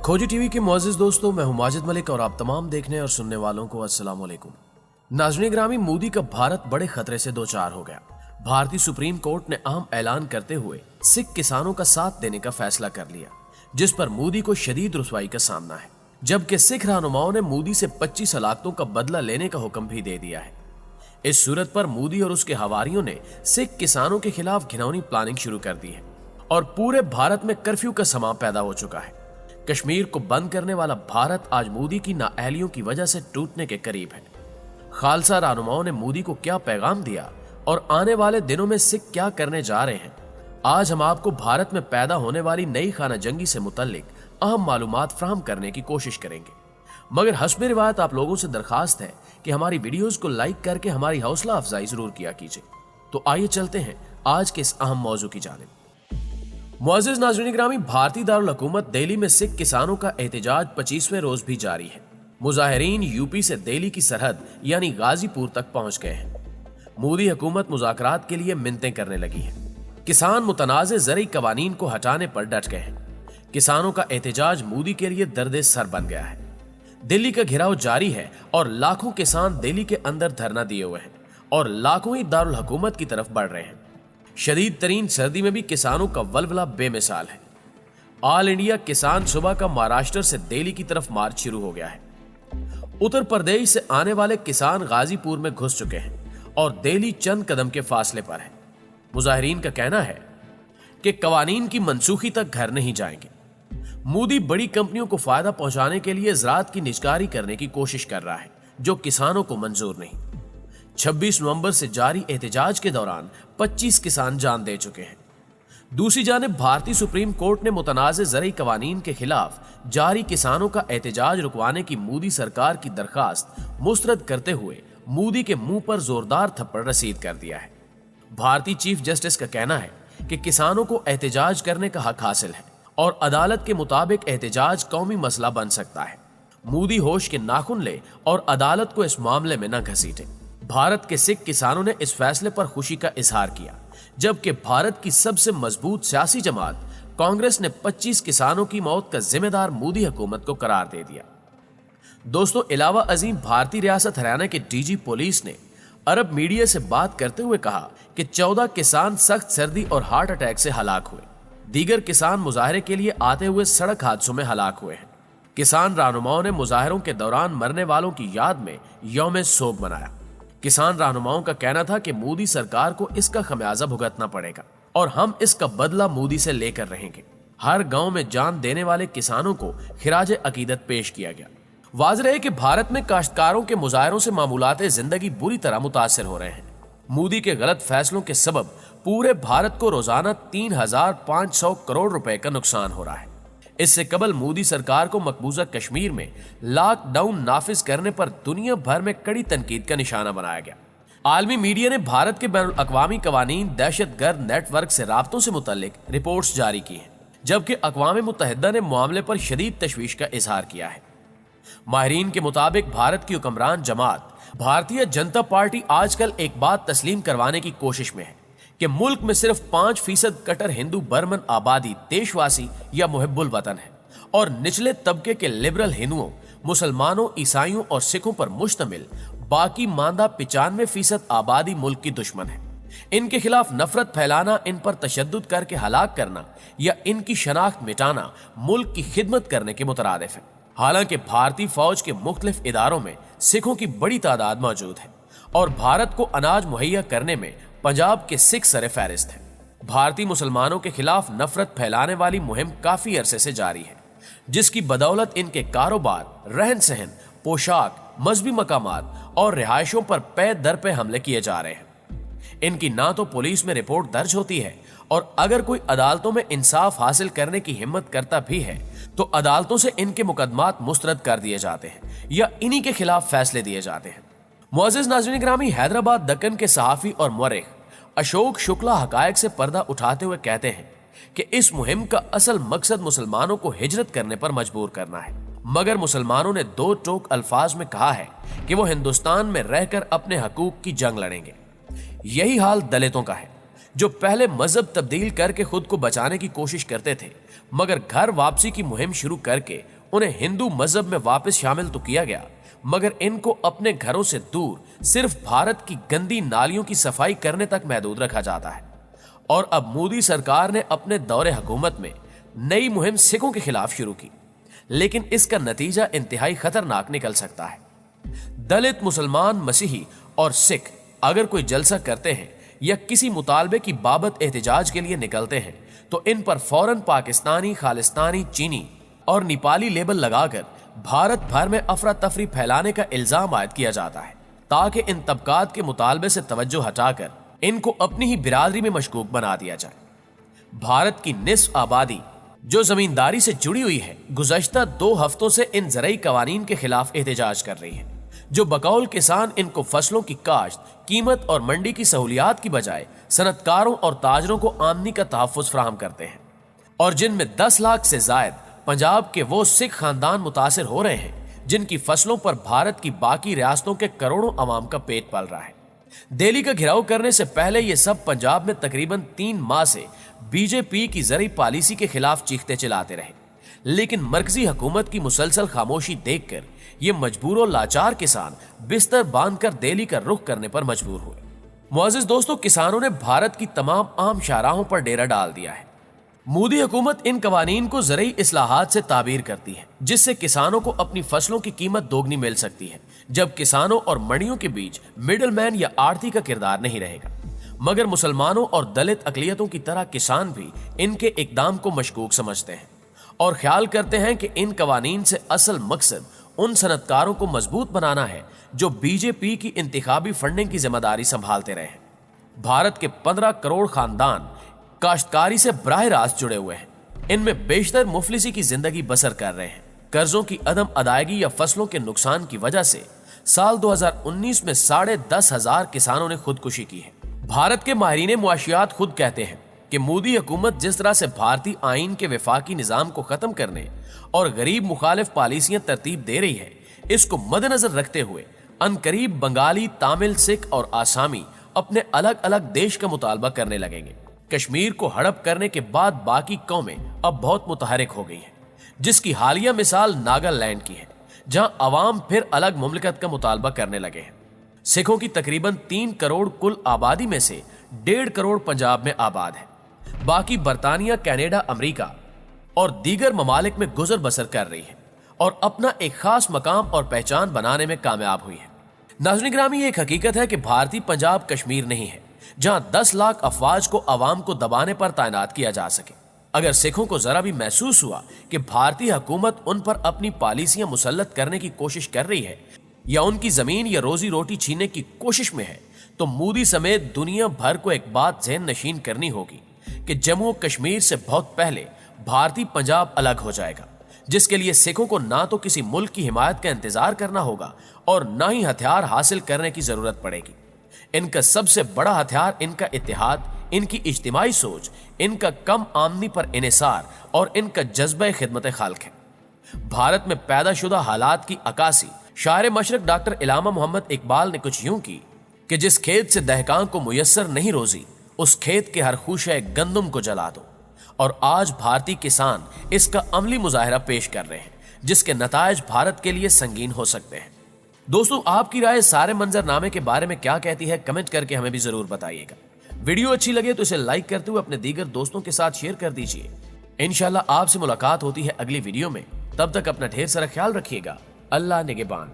खोजी टीवी के मुअज़्ज़िज़ दोस्तों, मैं हूं माजिद मलिक और आप तमाम देखने और सुनने वालों को अस्सलाम वालेकुम। नाज़रीन ग्रामी, मोदी का भारत बड़े खतरे से दो चार हो गया। भारतीय सुप्रीम कोर्ट ने अहम ऐलान करते हुए सिख किसानों का साथ देने का फैसला कर लिया, जिस पर मोदी को शदीद रुसवाई का सामना है, जबकि सिख रहनुमाओं ने मोदी से 25 हलाकतों का बदला लेने का हुक्म भी दे दिया है। इस सूरत पर मोदी और उसके हवारियों ने सिख किसानों के खिलाफ घिनौनी प्लानिंग शुरू कर दी है और पूरे भारत में कर्फ्यू का समा पैदा हो चुका है। कश्मीर को बंद करने वाला भारत आज मोदी की नाअहलियों की वजह से टूटने के करीब है। खालसा रहनुमाओं ने मोदी को क्या पैगाम दिया और आने वाले दिनों में सिख क्या करने जा रहे हैं, आज हम आपको भारत में पैदा होने वाली नई खाना जंगी से मुतल्लिक अहम मालूमात फराहम करने की कोशिश करेंगे। मगर हस्ब रिवायत आप लोगों से दरखास्त है कि हमारी वीडियोस को लाइक करके हमारी हौसला अफजाई जरूर किया कीजिए। तो आइए चलते हैं आज के इस अहम मौजू की जानिब। मुअज़्ज़िज़ नाज़रीन ग्रामी, भारतीय दारुल हुकूमत दिल्ली में सिख किसानों का एहतजाज 25वें रोज भी जारी है। मुजाहिरीन यूपी से दिल्ली की सरहद यानी गाजीपुर तक पहुंच गए हैं। मोदी हुकूमत मुज़ाकरात के लिए मिन्नतें करने लगी है। किसान मुतनाज़ ज़रई कवानीन को हटाने पर डट गए हैं। किसानों का एहतजाज मोदी के लिए दर्द सर बन गया है। दिल्ली का घेराव जारी है और लाखों किसान दिल्ली के अंदर धरना दिए हुए हैं और लाखों ही दारुल हुकूमत की तरफ बढ़ रहे हैं। शदीद तरीन सर्दी में भी किसानों का वलवला बेमिसाल है। ऑल इंडिया किसान सुबह का महाराष्ट्र से दिल्ली की तरफ मार्च शुरू हो गया है। उत्तर प्रदेश से आने वाले किसान गाजीपुर में घुस चुके हैं और दिल्ली चंद कदम के फासले पर है। मुजाहिरीन का कहना है कि कवानीन की मनसूखी तक घर नहीं जाएंगे। मोदी बड़ी कंपनियों को फायदा पहुंचाने के लिए ज़राअत की निजकारी करने की कोशिश कर रहा है, जो किसानों को मंजूर नहीं। 26 नवंबर से जारी एहतजाज के दौरान 25 किसान जान दे चुके हैं। दूसरी जानिब भारतीय सुप्रीम कोर्ट ने मुतनाज़ ज़रई कवानीन के खिलाफ जारी किसानों का एहतजाज रुकवाने की मोदी सरकार की दरखास्त मुस्तरद करते हुए मोदी के मुंह पर जोरदार थप्पड़ रसीद कर दिया है। भारतीय चीफ जस्टिस का कहना है कि किसानों को एहतजाज करने का हक हासिल है और अदालत के मुताबिक एहतजाज कौमी मसला बन सकता है। मोदी होश के नाखून ले और अदालत को इस मामले में न घसीटे। भारत के सिख किसानों ने इस फैसले पर खुशी का इजहार किया, जबकि भारत की सबसे मजबूत सियासी जमात कांग्रेस ने 25 किसानों की मौत का जिम्मेदार मोदी हुकूमत को करार दे दिया। दोस्तों, इलावा अजीम भारतीय रियासत हरियाणा के डीजी पुलिस ने अरब मीडिया से बात करते हुए कहा कि 14 किसान सख्त सर्दी और हार्ट अटैक से हलाक हुए। दीगर किसान मुजाहरे के लिए आते हुए सड़क हादसों में हलाक हुए हैं। किसान रहनुमाओं ने मुजाहरों के दौरान मरने वालों की याद में यौम सोग मनाया। किसान रहनुमाओं का कहना था कि मोदी सरकार को इसका खमियाजा भुगतना पड़ेगा और हम इसका बदला मोदी से लेकर रहेंगे। हर गांव में जान देने वाले किसानों को खिराज अकीदत पेश किया गया। वाज़ेह है कि भारत में काश्तकारों के मुजाहरों से मामूलाते जिंदगी बुरी तरह मुतासिर हो रहे हैं। मोदी के गलत फैसलों के सबब पूरे भारत को रोजाना 3,500 करोड़ रुपए का नुकसान हो रहा है। इससे कबल मोदी सरकार को मकबूजा कश्मीर में लॉकडाउन नाफिज करने पर दुनिया भर में कड़ी तनकीद का निशाना बनाया गया। आलमी मीडिया ने भारत के बैनुल अक़वामी कवानीन दहशतगर्द नेटवर्क से राब्तों से मुतल्लिक रिपोर्ट्स जारी की हैं, जबकि अक़वाम मुत्तहिदा ने मामले पर शदीद तशवीश का इजहार किया है। माहिरीन के मुताबिक भारत की हुक्मरान जमात भारतीय जनता पार्टी आजकल एक बात तस्लीम करवाने की कोशिश में है कि मुल्क में सिर्फ 5% कट्टर हिंदू बर्मन आबादी देशवासी या मुहिब्बुल वतन है और निचले तबके के लिबरल हिंदुओं, मुसलमानों, ईसाइयों और सिखों पर मुश्तमिल बाकी मांदा 95% आबादी मुल्क की दुश्मन है। इनके खिलाफ नफरत फैलाना, इन पर तशद्दुद करके हलाक करना या इनकी शनाख्त मिटाना मुल्क की खिदमत करने के मुतरादिफ है। हालांकि भारतीय फौज के मुख्तलिफ इदारों में सिखों की बड़ी तादाद मौजूद है और भारत को अनाज मुहैया करने में पंजाब के सिख सरे फहरिस्त हैं। भारतीय मुसलमानों के खिलाफ नफरत फैलाने वाली मुहिम काफी अरसे से जारी है, जिसकी बदौलत इनके कारोबार, रहन सहन, पोशाक, मजहबी मकामात और रिहायशों पर पे दर पे हमले किए जा रहे हैं। इनकी ना तो पुलिस में रिपोर्ट दर्ज होती है और अगर कोई अदालतों में इंसाफ हासिल करने की हिम्मत करता भी है तो अदालतों से इनके मुकदमात मुस्तरद कर दिए जाते हैं या इन्हीं के खिलाफ फैसले दिए जाते हैं। मुअज़्ज़िज़ नाज़रीन ग्रामी, हैदराबाद दक्कन के सहाफ़ी और मुअर्रिख अशोक शुक्ला हकायक से पर्दा उठाते हुए कहते हैं कि इस मुहिम का असल मकसद मुसलमानों को हिजरत करने पर मजबूर करना है, मगर मुसलमानों ने दो टोक अल्फाज में कहा है कि वो हिंदुस्तान में रहकर अपने हकूक की जंग लड़ेंगे। यही हाल दलितों का है, जो पहले मजहब तब्दील करके खुद को बचाने की कोशिश करते थे, मगर घर वापसी की मुहिम शुरू करके उन्हें हिंदू मजहब में वापस शामिल तो किया गया, मगर इनको अपने घरों से दूर सिर्फ भारत की गंदी नालियों की सफाई करने तक महदूद रखा जाता है। और अब मोदी सरकार ने अपने दौरे हुकूमत में नई मुहिम सिखों के खिलाफ शुरू की, लेकिन इसका नतीजा इंतहाई खतरनाक निकल सकता है। दलित, मुसलमान, मसीही और सिख अगर कोई जलसा करते हैं या किसी मुतालबे की बाबत एहतजाज के लिए निकलते हैं तो इन पर फौरन पाकिस्तानी, खालिस्तानी, चीनी और नेपाली लेबल लगाकर भारत भर में अफरा तफरी फैलाने का इल्जाम आयद किया जाता है, ताकि इन तबकात के मुतालबे से तवज्जो हटाकर इनको अपनी ही बिरादरी में मशकूक बना दिया जाए। भारत की निस्फ आबादी जो जमींदारी से जुड़ी हुई है, गुज़श्ता 2 हफ्तों से इन ज़रई कवानीन के खिलाफ एहतजाज कर रही है, जो बकौल किसान इनको फसलों की काश्त, कीमत और मंडी की सहूलियात की बजाय सनतकारों और ताजरों को आमदनी का तहफ़्फ़ुज़ फराहम करते हैं, और जिनमें 10 लाख से जायद पंजाब के वो सिख खानदान मुतासिर हो रहे हैं जिनकी फसलों पर भारत की बाकी रियासतों के करोड़ों अवाम का पेट पल रहा है। दिल्ली का घेराव करने से पहले ये सब पंजाब में तकरीबन 3 माह से बीजेपी की ज़रई पॉलिसी के खिलाफ चीखते चिल्लाते रहे, लेकिन मरकजी हुकूमत की मुसलसल खामोशी देखकर ये मजबूर और लाचार किसान बिस्तर बांधकर दिल्ली का रुख करने पर मजबूर हुए। मुअज़्ज़िज़ दोस्तों, किसानों ने भारत की तमाम आम शाहराहों पर डेरा डाल दिया है। मोदी हुकूमत इन कवानीन को ज़रई इस्लाहात से ताबीर करती है, जिससे किसानों को अपनी फसलों की कीमत दोगुनी मिल सकती है, जब किसानों और मंडियों के बीच मिडल मैन या आड़ती का किरदार नहीं रहेगा। मगर मुसलमानों और दलित अकलियतों की तरह किसान भी इनके इकदाम को मशकूक समझते हैं और ख्याल करते हैं कि इन कवानीन से असल मकसद उन सनतकारों को मजबूत बनाना है जो बीजेपी की इंतखाबी फंडिंग की जिम्मेदारी संभालते रहे हैं। भारत के 15 करोड़ खानदान काश्तकारी से बराह रास्त जुड़े हुए हैं। इनमें बेशतर मुफलिसी की जिंदगी बसर कर रहे हैं। कर्जों की अदम अदायगी या फसलों के नुकसान की वजह से साल 2019 में 10,500 किसानों ने खुदकुशी की है। भारत के माहिरीन मुआशियात खुद कहते हैं कि मोदी हुकूमत जिस तरह से भारतीय आइन के वफाकी निज़ाम को खत्म करने और गरीब मुखालिफ पॉलिसियां तरतीब दे रही है, इसको मद्देनजर रखते हुए अनकरीब बंगाली, तामिल, सिख और आसामी अपने अलग अलग देश का मुतालबा करने लगेंगे। कश्मीर को हड़प करने के बाद बाकी कौमें अब बहुत मुतहरिक हो गई हैं, जिसकी हालिया मिसाल नागालैंड की है, जहां अवाम फिर अलग मुमलिकत का मुतालबा करने लगे हैं। सिखों की तकरीबन 3 करोड़ कुल आबादी में से 1.5 करोड़ पंजाब में आबाद है। बाकी बरतानिया, कनाडा, अमेरिका और दीगर ममालिक में गुजर बसर कर रही है और अपना एक खास मकाम और पहचान बनाने में कामयाब हुई है। नाज़रीन गिरामी, एक हकीकत है कि भारतीय पंजाब कश्मीर नहीं है जहां 10 लाख अफवाज को अवाम को दबाने पर तैनात किया जा सके। अगर सिखों को जरा भी महसूस हुआ कि भारतीय हुकूमत उन पर अपनी पॉलिसियां मुसल्लत करने की कोशिश कर रही है या उनकी जमीन या रोजी रोटी छीनने की कोशिश में है, तो मोदी समेत दुनिया भर को एक बात ज़हन नशीन करनी होगी कि जम्मू कश्मीर से बहुत पहले भारतीय पंजाब अलग हो जाएगा, जिसके लिए सिखों को ना तो किसी मुल्क की हिमायत का इंतजार करना होगा और ना ही हथियार हासिल करने की जरूरत पड़ेगी। इनका सबसे बड़ा हथियार इनका इत्तेहाद, इनकी इज्तिमाई सोच, इनका कम आमदनी पर इन्हिसार और इनका जज्बा खिदमत खाल्क है। भारत में पैदा शुदा हालात की अक्कासी शायर मशरक डॉक्टर इलामा मोहम्मद इकबाल ने कुछ यूं की कि जिस खेत से दहकान को मुयस्सर नहीं रोजी, उस खेत के हर खूशे गंदम को जला दो। और आज भारतीय किसान इसका अमली मुजाहिरा पेश कर रहे हैं, जिसके नतायज भारत के लिए संगीन हो सकते हैं। दोस्तों, आपकी राय सारे मंजरनामे के बारे में क्या कहती है, कमेंट करके हमें भी जरूर बताइएगा। वीडियो अच्छी लगे तो इसे लाइक करते हुए अपने दीगर दोस्तों के साथ शेयर कर दीजिए। इंशाल्लाह आपसे मुलाकात होती है अगली वीडियो में। तब तक अपना ढेर सारा ख्याल रखिएगा। अल्लाह निगहबान।